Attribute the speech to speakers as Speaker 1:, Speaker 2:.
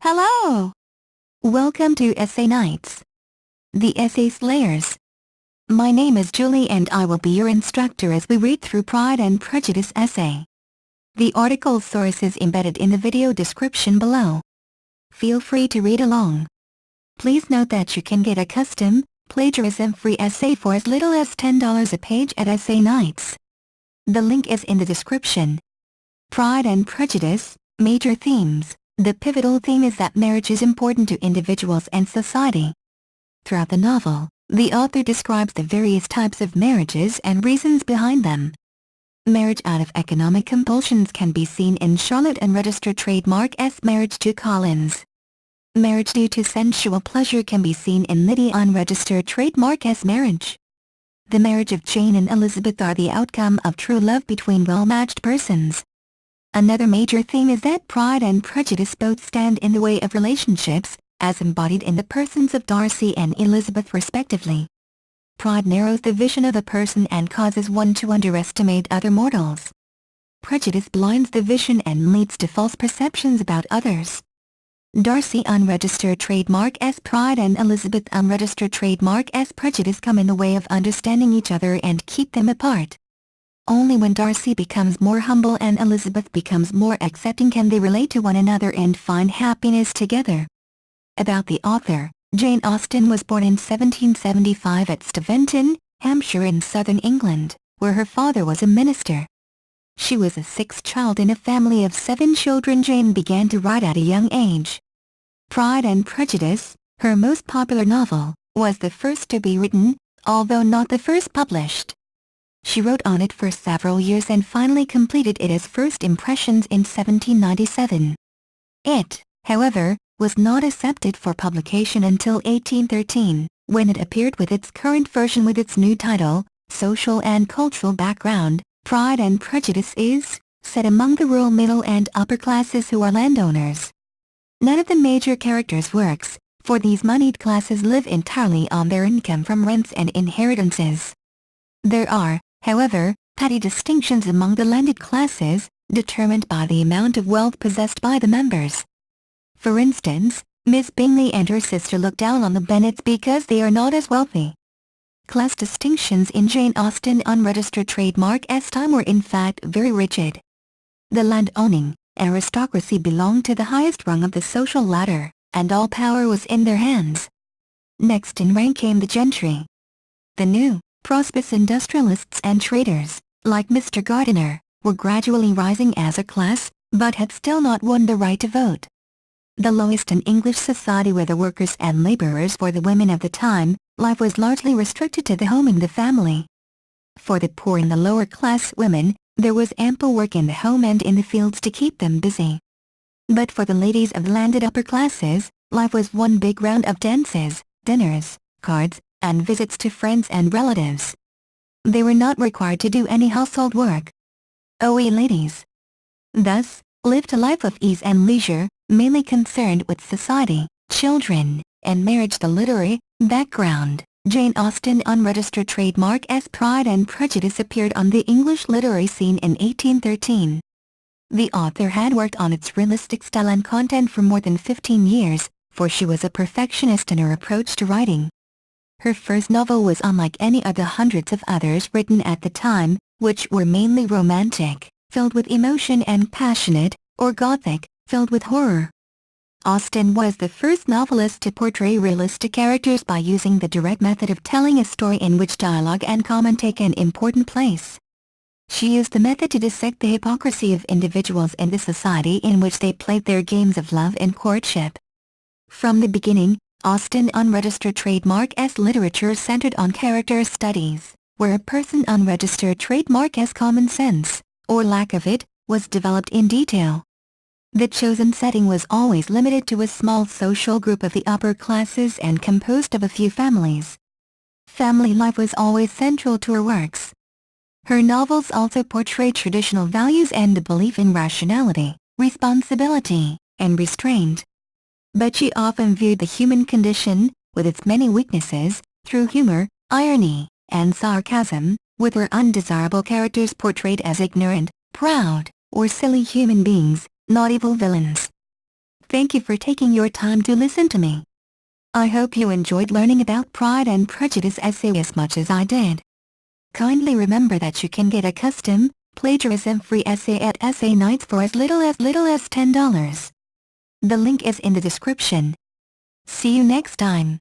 Speaker 1: Hello! Welcome to Essay Nights, the Essay Slayers. My name is Julie and I will be your instructor as we read through Pride and Prejudice essay. The article source is embedded in the video description below. Feel free to read along. Please note that you can get a custom, plagiarism-free essay for as little as $10 a page at Essay Nights. The link is in the description. Pride and Prejudice, Major Themes. The pivotal theme is that marriage is important to individuals and society. Throughout the novel, the author describes the various types of marriages and reasons behind them. Marriage out of economic compulsions can be seen in Charlotte Unregistered Trademark's marriage to Collins. Marriage due to sensual pleasure can be seen in Lydia Unregistered Trademark's marriage. The marriage of Jane and Elizabeth are the outcome of true love between well-matched persons. Another major theme is that Pride and Prejudice both stand in the way of relationships, as embodied in the persons of Darcy and Elizabeth respectively. Pride narrows the vision of a person and causes one to underestimate other mortals. Prejudice blinds the vision and leads to false perceptions about others. Darcy Unregistered Trademark's pride and Elizabeth Unregistered Trademark's prejudice come in the way of understanding each other and keep them apart. Only when Darcy becomes more humble and Elizabeth becomes more accepting can they relate to one another and find happiness together. About the author, Jane Austen was born in 1775 at Steventon, Hampshire in southern England, where her father was a minister. She was the sixth child in a family of 7 children. Jane began to write at a young age. Pride and Prejudice, her most popular novel, was the first to be written, although not the first published. She wrote on it for several years and finally completed it as First Impressions in 1797. It, however, was not accepted for publication until 1813, when it appeared with its current version with its new title, Social and Cultural Background. Pride and Prejudice is set among the rural middle and upper classes who are landowners. None of the major characters works, for these moneyed classes live entirely on their income from rents and inheritances. There are, however, petty distinctions among the landed classes, determined by the amount of wealth possessed by the members. For instance, Miss Bingley and her sister look down on the Bennets because they are not as wealthy. Class distinctions in Jane Austen Unregistered Trademark's time were in fact very rigid. The land-owning aristocracy belonged to the highest rung of the social ladder, and all power was in their hands. Next in rank came the gentry. The new, prosperous industrialists and traders, like Mr. Gardiner, were gradually rising as a class, but had still not won the right to vote. The lowest in English society were the workers and labourers. For the women of the time, life was largely restricted to the home and the family. For the poor and the lower class women, there was ample work in the home and in the fields to keep them busy. But for the ladies of the landed upper classes, life was one big round of dances, dinners, cards, and visits to friends and relatives. They were not required to do any household work. We ladies thus lived a life of ease and leisure, mainly concerned with society, children, and marriage. The literary background. Jane Austen Unregistered Trademark's Pride and Prejudice appeared on the English literary scene in 1813. The author had worked on its realistic style and content for more than 15 years, for she was a perfectionist in her approach to writing. Her first novel was unlike any of the hundreds of others written at the time, which were mainly romantic, filled with emotion, and passionate, or gothic, filled with horror. Austen was the first novelist to portray realistic characters by using the direct method of telling a story in which dialogue and comment take an important place. She used the method to dissect the hypocrisy of individuals and the society in which they played their games of love and courtship. From the beginning, Austen Unregistered Trademark's literature centered on character studies, where a person unregistered trademark's common sense, or lack of it, was developed in detail. The chosen setting was always limited to a small social group of the upper classes and composed of a few families. Family life was always central to her works. Her novels also portray traditional values and a belief in rationality, responsibility, and restraint. But she often viewed the human condition, with its many weaknesses, through humor, irony, and sarcasm, with her undesirable characters portrayed as ignorant, proud, or silly human beings, not evil villains. Thank you for taking your time to listen to me. I hope you enjoyed learning about Pride and Prejudice essay as much as I did. Kindly remember that you can get a custom, plagiarism-free essay at Essay Nights for as little as $10. The link is in the description. See you next time.